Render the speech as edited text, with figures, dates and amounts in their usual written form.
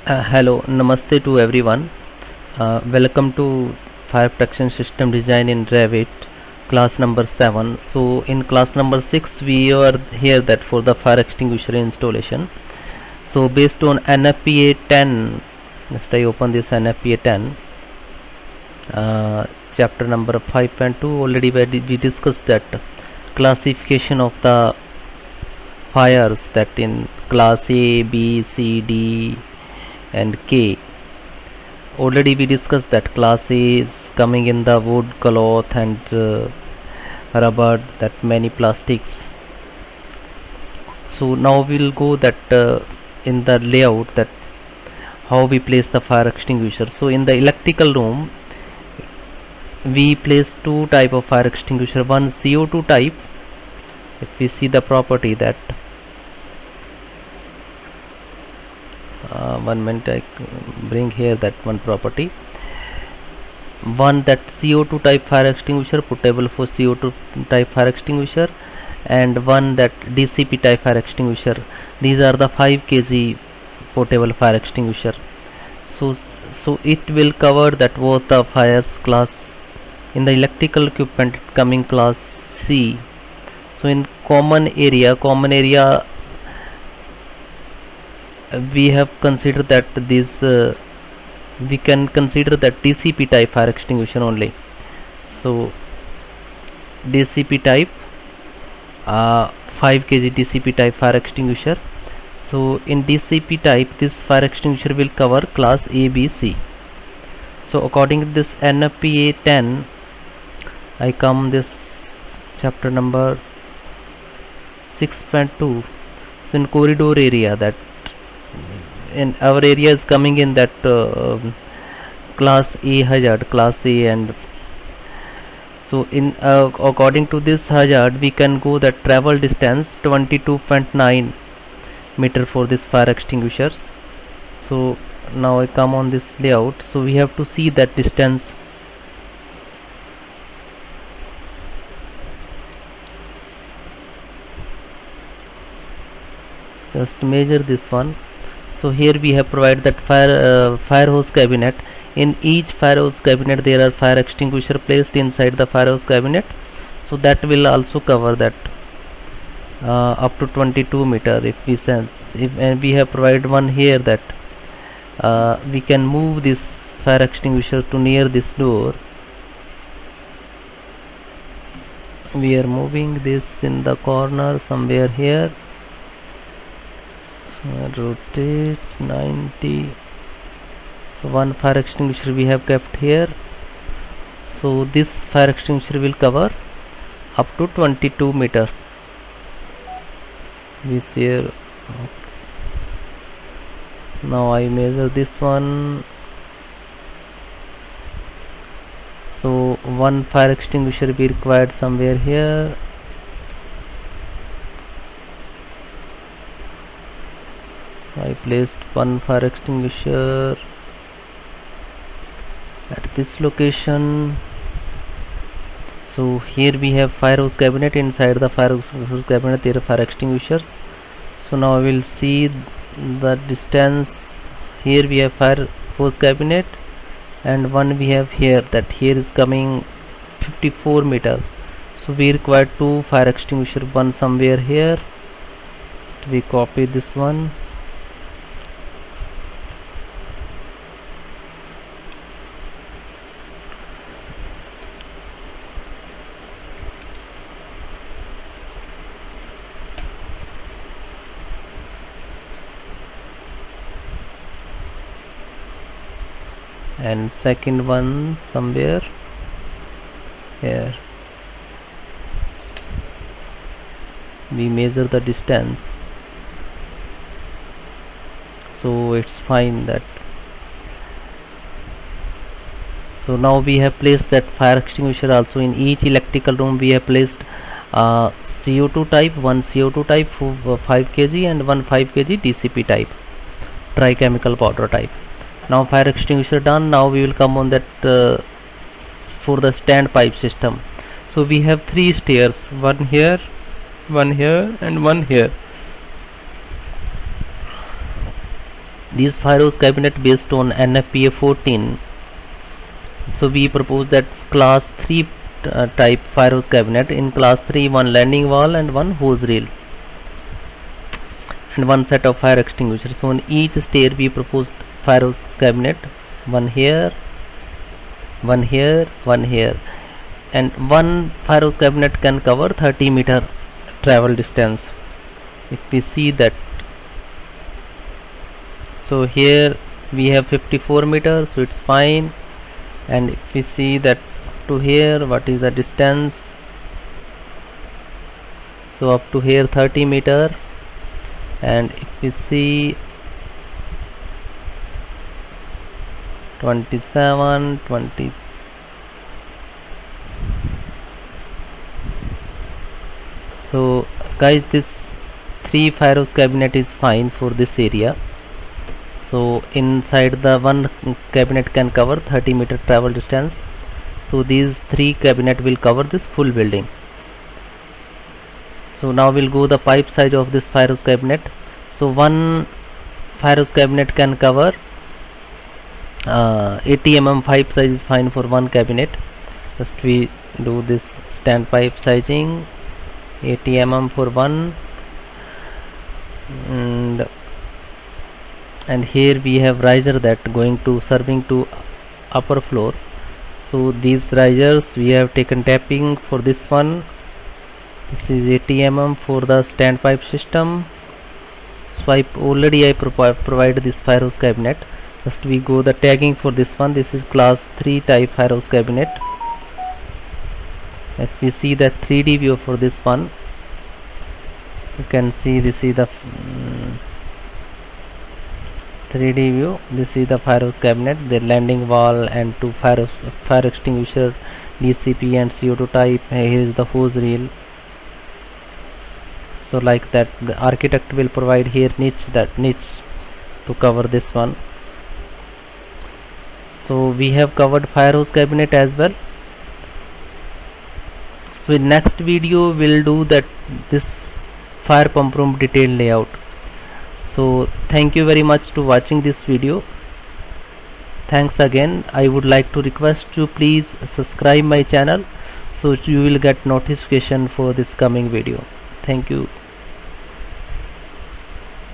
Hello, Namaste to everyone. Welcome to Fire Protection System Design in Revit, class number 7. So, in class number 6, we are here that for the fire extinguisher installation. So, based on NFPA 10, just I open this NFPA 10, chapter number 5.2. Already we discussed that classification of the fires, that in class A, B, C, D, and K. Already we discussed that class A is coming in the wood, cloth, and rubber, that many plastics. So now we'll go that in the layout, that how we place the fire extinguisher. So in the electrical room we place two type of fire extinguisher. One CO2 type. If we see the property, that one minute, I bring here that one property. One, that CO2 type fire extinguisher, portable for CO2 type fire extinguisher, and one, that DCP type fire extinguisher. These are the 5 kg portable fire extinguisher. So it will cover that both the fires class. In the electrical equipment coming class C. So in common area we have considered that this we can consider that DCP type fire extinguisher only. So DCP type 5 kg DCP type fire extinguisher. So in DCP type, this fire extinguisher will cover class A, B, C. So according to this NFPA 10, I come this chapter number 6.2. So in corridor area, that in our area is coming in that class A hazard, class A, and so in according to this hazard we can go the travel distance 22.9 meter for this fire extinguishers. So now I come on this layout, so we have to see that distance. Just measure this one. So here we have provided that fire hose cabinet. In each fire hose cabinet there are fire extinguisher placed inside the fire hose cabinet. So that will also cover that up to 22 meter. If we sense, and we have provided one here, that we can move this fire extinguisher to near this door. We are moving this in the corner somewhere here. Rotate 90. So one fire extinguisher we have kept here. So this fire extinguisher will cover up to 22 meter. We see here. Now I measure this one. So one fire extinguisher be required somewhere here. I placed one fire extinguisher at this location. So here we have fire hose cabinet. Inside the fire hose cabinet there are fire extinguishers. So now I will see the distance. Here we have fire hose cabinet, and one we have here, that here is coming 54 meter. So we require two fire extinguisher, one somewhere here. So we copy this one. And second one somewhere here. We measure the distance, so it's fine that. So now we have placed that fire extinguisher also in each electrical room. We have placed CO2 type, one CO2 type for 5 kg, and one 5 kg DCP type, trichemical powder type. Now fire extinguisher done. Now we will come on that for the standpipe system. So we have 3 stairs, one here, and one here. This fire hose cabinet based on NFPA 14. So we propose that class 3 type fire hose cabinet. In class 3, one landing wall and one hose reel and one set of fire extinguishers. So on each stair we proposed fire hose cabinet, one here, one here, one here, and one fire hose cabinet can cover 30-meter travel distance. If we see that, so here we have 54 meters, so it's fine. And if we see that to here, what is the distance? So up to here 30 meter, and if we see 27, 20, so guys, this 3 fire hose cabinet is fine for this area. So inside the one cabinet can cover 30-meter travel distance. So these 3 cabinet will cover this full building. So now we'll go the pipe size of this fire hose cabinet. So one fire hose cabinet can cover 80 mm pipe size is fine for one cabinet. Just we do this stand pipe sizing, 80 mm for one, and here we have riser that going to serving to upper floor. So these risers we have taken tapping for this one. This is 80 mm for the standpipe system. So I provide this fire hose cabinet. Just we go the tagging for this one. This is class 3 type fire hose cabinet. If we see the 3D view for this one, you can see this is the 3D view. This is the fire hose cabinet, the landing wall and 2 fire extinguisher, DCP and CO2 type. Here is the hose reel. So like that, the architect will provide here niche to cover this one. So we have covered fire hose cabinet as well. So in next video we'll do that this fire pump room detailed layout. So thank you very much to watching this video. Thanks again. I would like to request you please subscribe my channel so you will get notification for this coming video. Thank you.